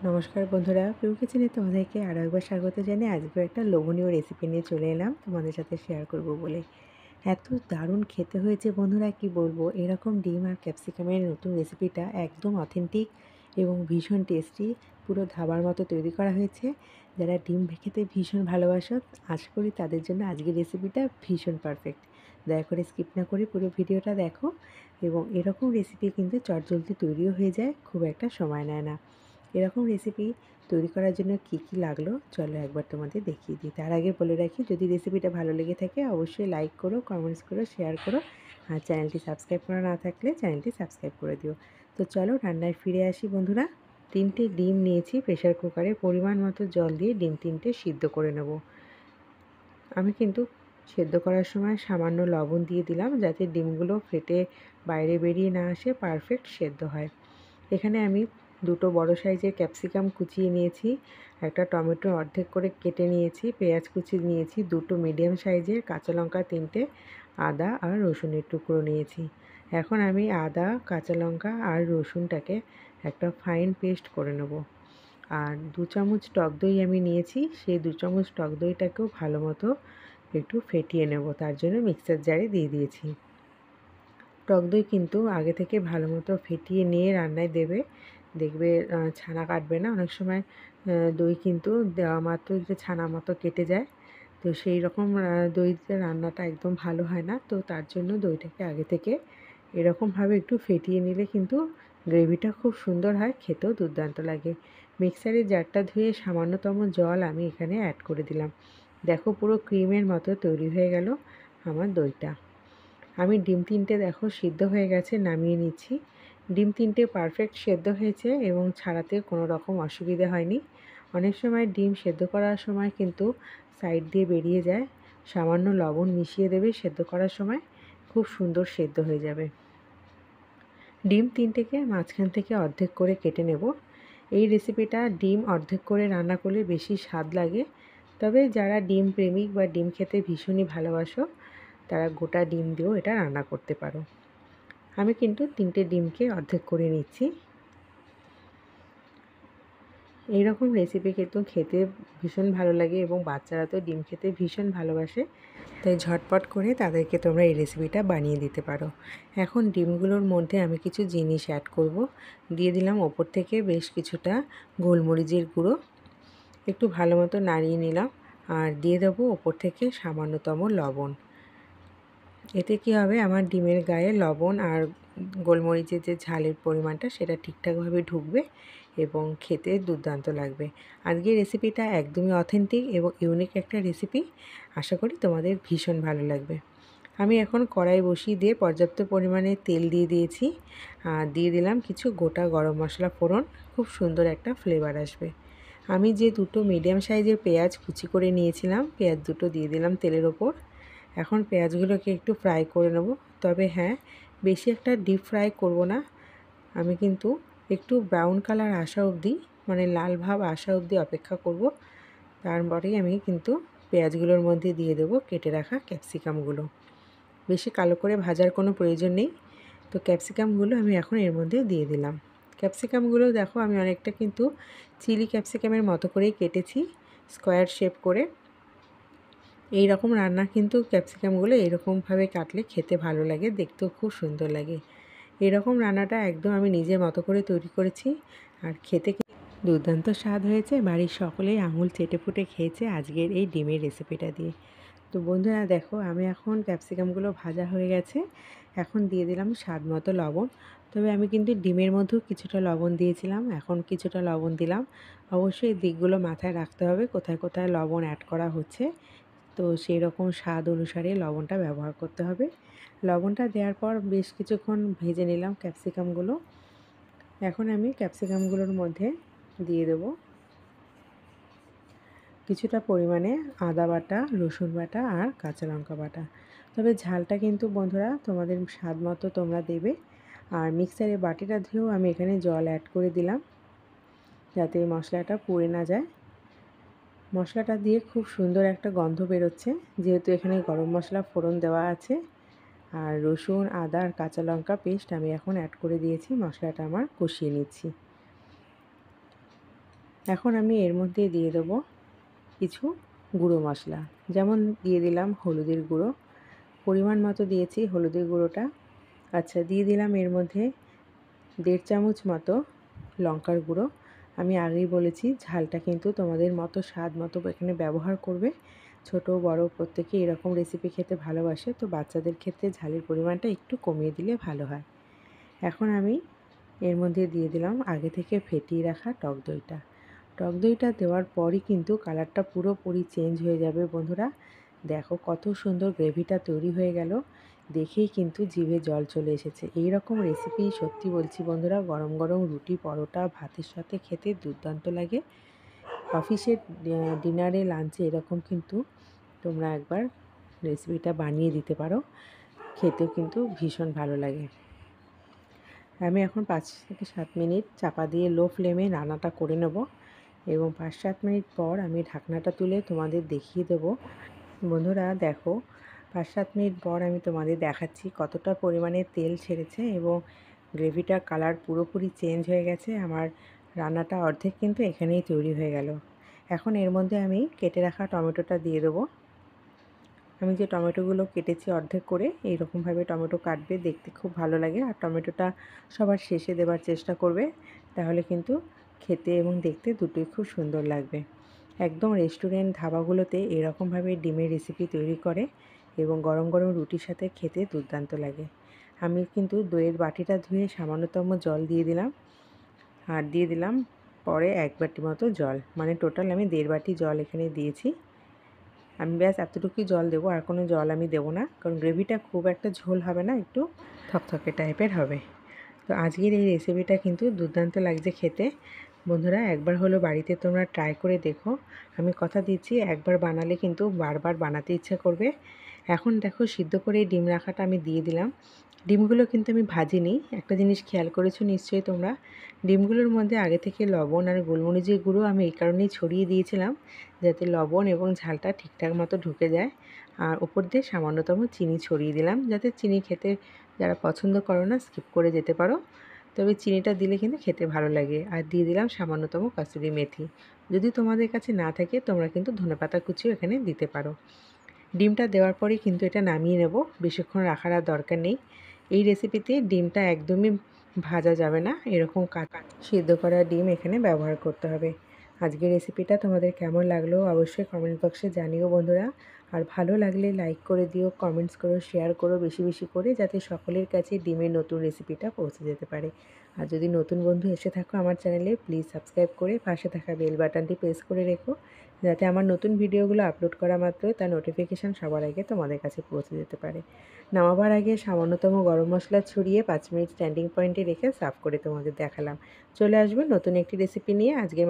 নমস্কার বন্ধুরা, পিউ কিচেনে তোমাদেরকে আরও একবার স্বাগত জানিয়ে আজকে একটা লোভনীয় রেসিপি নিয়ে চলে এলাম তোমাদের সাথে শেয়ার করব বলে। এত দারুণ খেতে হয়েছে বন্ধুরা, কি বলবো। এরকম ডিম আর ক্যাপসিকামের নতুন রেসিপিটা একদম অথেন্টিক এবং ভীষণ টেস্টি, পুরো ধাবার মতো তৈরি করা হয়েছে। যারা ডিম খেতে ভীষণ ভালোবাসো, আশা করি তাদের জন্য আজকের রেসিপিটা ভীষণ পারফেক্ট। দয়া করে স্কিপ না করে পুরো ভিডিওটা দেখো। এবং এরকম রেসিপি কিন্তু চটজলদি তৈরিও হয়ে যায়, খুব একটা সময় নেয় না। এরকম রেসিপি তৈরি করার জন্য কি কি লাগলো চলো একবার তোমাদের দেখিয়ে দিই। তার আগে বলে রাখি, যদি রেসিপিটা ভালো লেগে থাকে অবশ্যই লাইক করো, কমেন্টস করো, শেয়ার করো। আর চ্যানেলটি সাবস্ক্রাইব করা না থাকলে চ্যানেলটি সাবস্ক্রাইব করে দিও। তো চলো রান্নায় ফিরে আসি বন্ধুরা। 3টে ডিম নিয়েছি, প্রেশার কুকারে পরিমাণ মতো জল দিয়ে ডিম 3টে সিদ্ধ করে নেব। আমি কিন্তু সেদ্ধ করার সময় সামান্য লবণ দিয়ে দিলাম, যাতে ডিমগুলো ফেটে বাইরে বেরিয়ে না আসে, পারফেক্ট সেদ্ধ হয়। এখানে আমি দুটো বড় সাইজের ক্যাপসিকাম কুচিয়ে নিয়েছি, একটা টমেটো অর্ধেক করে কেটে নিয়েছি, পেঁয়াজ কুচি নিয়েছি, দুটো মিডিয়াম সাইজের কাঁচা লঙ্কা 3টে, আদা আর রসুনের টুকরো নিয়েছি। এখন আমি আদা, কাঁচা লঙ্কা আর রসুনটাকে একটা ফাইন পেস্ট করে নেব। আর 2 চামচ টক দই আমি নিয়েছি, সেই 2 চামচ টক দইটাকেও ভালো মতো একটু ফেটিয়ে নেব, তার জন্য মিক্সার জারে দিয়ে দিয়েছি। টক দই কিন্তু আগে থেকে ভালো মতো ফেটিয়ে নিয়ে রান্নায় দেবে, দেখবে ছানা কাটবে না। অনেক সময় দই কিন্তু দেওয়া মাত্র ছানা মতো কেটে যায়, তো সেই রকম দইতে রান্নাটা একদম ভালো হয় না। তো তার জন্য দইটাকে আগে থেকে এরকমভাবে একটু ফেটিয়ে নিলে কিন্তু গ্রেভিটা খুব সুন্দর হয়, খেতেও দুর্দান্ত লাগে। মিক্সারের জারটা ধুয়ে সামান্যতম জল আমি এখানে অ্যাড করে দিলাম। দেখো পুরো ক্রিমের মতো তৈরি হয়ে গেল আমার দইটা। আমি ডিম 3টে দেখো সিদ্ধ হয়ে গেছে, নামিয়ে নিচ্ছি। ডিম 3টে পারফেক্ট সেদ্ধ হয়েছে এবং ছাড়াতে কোনো রকম অসুবিধা হয়নি। অনেক সময় ডিম সেদ্ধ করার সময় কিন্তু সাইড দিয়ে বেরিয়ে যায়, সামান্য লবণ মিশিয়ে দেবে সেদ্ধ করার সময়, খুব সুন্দর সেদ্ধ হয়ে যাবে। ডিম 3টেকে মাঝখান থেকে অর্ধেক করে কেটে নেব। এই রেসিপিটা ডিম অর্ধেক করে রান্না করলে বেশি স্বাদ লাগে, তবে যারা ডিম প্রেমিক বা ডিম খেতে ভীষণই ভালোবাসো তারা গোটা ডিম দিয়েও এটা রান্না করতে পারো। আমি কিন্তু 3টে ডিমকে অর্ধেক করে নিচ্ছি। এইরকম রেসিপি কিন্তু খেতে ভীষণ ভালো লাগে এবং বাচ্চারা তো ডিম খেতে ভীষণ ভালোবাসে, তাই ঝটপট করে তাদেরকে তোমরা এই রেসিপিটা বানিয়ে দিতে পারো। এখন ডিমগুলোর মধ্যে আমি কিছু জিনিস অ্যাড করব। দিয়ে দিলাম ওপর থেকে বেশ কিছুটা গোলমরিচের গুঁড়ো, একটু ভালো মতো নাড়িয়ে নিলাম। আর দিয়ে দেবো ওপর থেকে সামান্যতম লবণ। এতে কি হবে, আমার ডিমের গায়ে লবণ আর গোলমরিচের যে ঝালের পরিমাণটা সেটা ঠিকঠাকভাবে ঢুকবে এবং খেতে দুর্দান্ত লাগবে। আজকের রেসিপিটা একদমই অথেন্টিক এবং ইউনিক একটা রেসিপি, আশা করি তোমাদের ভীষণ ভালো লাগবে। আমি এখন কড়াই বসিয়ে দিয়ে পর্যাপ্ত পরিমাণে তেল দিয়ে দিয়েছি, আর দিয়ে দিলাম কিছু গোটা গরম মশলা ফোড়ন, খুব সুন্দর একটা ফ্লেভার আসবে। আমি যে দুটো মিডিয়াম সাইজের পেঁয়াজ কুচি করে নিয়েছিলাম, পেঁয়াজ দুটো দিয়ে দিলাম তেলের ওপর। এখন পেঁয়াজগুলোকে একটু ফ্রাই করে নেব, তবে হ্যাঁ, বেশি একটা ডিপ ফ্রাই করব না। আমি কিন্তু একটু ব্রাউন কালার আসা অবধি, মানে লাল ভাব আসা অবধি অপেক্ষা করব। তারপরেই আমি কিন্তু পেঁয়াজগুলোর মধ্যে দিয়ে দেবো কেটে রাখা ক্যাপসিকামগুলো। বেশি কালো করে ভাজার কোনো প্রয়োজন নেই। তো ক্যাপসিকামগুলো আমি এখন এর মধ্যে দিয়ে দিলাম। ক্যাপসিকামগুলো দেখো আমি অনেকটা কিন্তু চিলি ক্যাপসিকামের মতো করেই কেটেছি, স্কোয়ার শেপ করে। এই রকম রান্না কিন্তু ক্যাপসিকামগুলো এরকমভাবে কাটলে খেতে ভালো লাগে, দেখতেও খুব সুন্দর লাগে। এরকম রান্নাটা একদম আমি নিজের মতো করে তৈরি করেছি, আর খেতে দুর্দান্ত স্বাদ হয়েছে। বাড়ির সকলেই আঙুল চেটেপুটে খেয়েছে আজকের এই ডিমের রেসিপিটা দিয়ে। তো বন্ধুরা দেখো, আমি এখন ক্যাপসিকামগুলো ভাজা হয়ে গেছে, এখন দিয়ে দিলাম স্বাদ মতো লবণ। তবে আমি কিন্তু ডিমের মধ্যেও কিছুটা লবণ দিয়েছিলাম, এখন কিছুটা লবণ দিলাম। অবশ্যই এই দিকগুলো মাথায় রাখতে হবে, কোথায় কোথায় লবণ অ্যাড করা হচ্ছে, তো সেই রকম স্বাদ অনুসারে লবণটা ব্যবহার করতে হবে। লবণটা দেওয়ার পর বেশ কিছুক্ষণ ভেজে নিলাম ক্যাপসিকামগুলো। এখন আমি ক্যাপসিকামগুলোর মধ্যে দিয়ে দেবো কিছুটা পরিমাণে আদা বাটা, রসুন বাটা আর কাঁচা লঙ্কা বাটা। তবে ঝালটা কিন্তু বন্ধুরা তোমাদের স্বাদ মতো তোমরা দেবে। আর মিক্সারে বাটিটা ধুয়েও আমি এখানে জল অ্যাড করে দিলাম, যাতে মশলাটা পুড়ে না যায়। মশলাটা দিয়ে খুব সুন্দর একটা গন্ধ বেরোচ্ছে, যেহেতু এখানে গরম মশলা ফোড়ন দেওয়া আছে। আর রসুন, আদা আর কাঁচা লঙ্কা পেস্ট আমি এখন অ্যাড করে দিয়েছি, মশলাটা আমার কষিয়ে নিচ্ছি। এখন আমি এর মধ্যে দিয়ে দেবো কিছু গুঁড়ো মশলা, যেমন দিয়ে দিলাম হলুদের গুঁড়ো, পরিমাণ মতো দিয়েছি হলুদের গুঁড়োটা। আচ্ছা, দিয়ে দিলাম এর মধ্যে 1.5 চামচ মতো লঙ্কার গুঁড়ো। আমি আগেই বলেছি ঝালটা কিন্তু তোমাদের মতো স্বাদ মতো এখানে ব্যবহার করবে। ছোট বড় প্রত্যেকেই এরকম রেসিপি খেতে ভালোবাসে, তো বাচ্চাদের ক্ষেত্রে ঝালের পরিমাণটা একটু কমিয়ে দিলে ভালো হয়। এখন আমি এর মধ্যে দিয়ে দিলাম আগে থেকে ফেটিয়ে রাখা টক দইটা। টক দইটা দেওয়ার পরই কিন্তু কালারটা পুরোপুরি চেঞ্জ হয়ে যাবে বন্ধুরা। দেখো কত সুন্দর গ্রেভিটা তৈরি হয়ে গেল, দেখেই কিন্তু জিভে জল চলে এসেছে। এই রকম রেসিপি সত্যি বলছি বন্ধুরা, গরম গরম রুটি পরোটা ভাতের সাথে খেতে দুর্দান্ত লাগে। অফিসের ডিনারে লাঞ্চে এরকম কিন্তু তোমরা একবার রেসিপিটা বানিয়ে দিতে পারো, খেতেও কিন্তু ভীষণ ভালো লাগে। আমি এখন 5 থেকে 7 মিনিট চাপা দিয়ে লো ফ্লেমে রান্নাটা করে নেব এবং 5-7 মিনিট পর আমি ঢাকনাটা তুলে তোমাদের দেখিয়ে দেবো। বন্ধুরা দেখো, 5-7 মিনিট পর আমি তোমাদের দেখাচ্ছি কতটা পরিমাণে তেল ছেড়েছে এবং গ্রেভিটার কালার পুরোপুরি চেঞ্জ হয়ে গেছে। আমার রান্নাটা অর্ধেক কিন্তু এখানেই তৈরি হয়ে গেল। এখন এর মধ্যে আমি কেটে রাখা টমেটোটা দিয়ে দেবো। আমি যে টমেটোগুলো কেটেছি অর্ধেক করে, এইরকমভাবে টমেটো কাটবে, দেখতে খুব ভালো লাগে। আর টমেটোটা সবার শেষে দেওয়ার চেষ্টা করবে, তাহলে কিন্তু খেতে এবং দেখতে দুটোই খুব সুন্দর লাগবে। একদম রেস্টুরেন্ট ধাবাগুলোতে এরকমভাবে ডিমের রেসিপি তৈরি করে এবং গরম গরম রুটির সাথে খেতে দুর্দান্ত লাগে। আমি কিন্তু দইয়ের বাটিটা ধুয়ে সামান্যতম জল দিয়ে দিলাম, আর দিয়ে দিলাম পরে 1 বাটি মতো জল, মানে টোটাল আমি 1.5 বাটি জল এখানে দিয়েছি। আমি ব্যাস এতটুকুই জল দেবো, আর কোনো জল আমি দেবো না, কারণ গ্রেভিটা খুব একটা ঝোল হবে না, একটু থকথকে টাইপের হবে। তো আজকের এই রেসিপিটা কিন্তু দুর্দান্ত লাগছে খেতে। বন্ধুরা একবার হলো বাড়িতে তোমরা ট্রাই করে দেখো, আমি কথা দিচ্ছি একবার বানালে কিন্তু বারবার বানাতে ইচ্ছা করবে। এখন দেখো সিদ্ধ করে ডিম রাখাটা আমি দিয়ে দিলাম। ডিমগুলো কিন্তু আমি ভাজিনি। একটা জিনিস খেয়াল করেছো নিশ্চয়ই তোমরা, ডিমগুলোর মধ্যে আগে থেকে লবণ আর গোলমরিচের গুঁড়ো আমি এই কারণেই ছড়িয়ে দিয়েছিলাম, যাতে লবণ এবং ঝালটা ঠিকঠাক মতো ঢুকে যায়। আর উপর দিয়ে সামান্যতম চিনি ছড়িয়ে দিলাম, যাতে চিনি খেতে যারা পছন্দ করো না স্কিপ করে যেতে পারো, তবে চিনিটা দিলে কিন্তু খেতে ভালো লাগে। আর দিয়ে দিলাম সামান্যতম কসুরি মেথি। যদি তোমাদের কাছে না থাকে তোমরা কিন্তু ধনেপাতা কুচিও এখানে দিতে পারো। ডিমটা দেওয়ার পরেই কিন্তু এটা নামিয়ে নেব, বেশিক্ষণ রাখার আর দরকার নেই। এই রেসিপিতে ডিমটা একদমই ভাজা যাবে না, এরকম সিদ্ধ করা ডিম এখানে ব্যবহার করতে হবে। আজকের রেসিপিটা তোমাদের কেমন লাগলো অবশ্যই কমেন্ট বক্সে জানিও বন্ধুরা। আর ভালো লাগলে লাইক করে দিও, কমেন্টস করো, শেয়ার করো বেশি বেশি করে, যাতে সকলের কাছে ডিমের নতুন রেসিপিটা পৌঁছে যেতে পারে। আর যদি নতুন বন্ধু এসে থাকো আমার চ্যানেলে, প্লিজ সাবস্ক্রাইব করে পাশে থাকা বেল বাটনটি প্রেস করে রেখো, যাতে আমার নতুন ভিডিওগুলো আপলোড করা মাত্রই তার নোটিফিকেশান সবার আগে তোমাদের কাছে পৌঁছে যেতে পারে। নামাবার আগে সামান্যতম গরম মশলা ছড়িয়ে 5 মিনিট স্ট্যান্ডিং পয়েন্টে রেখে সার্ভ করে তোমাদের দেখালাম। চলে আসবে নতুন একটি রেসিপি নিয়ে। আজকের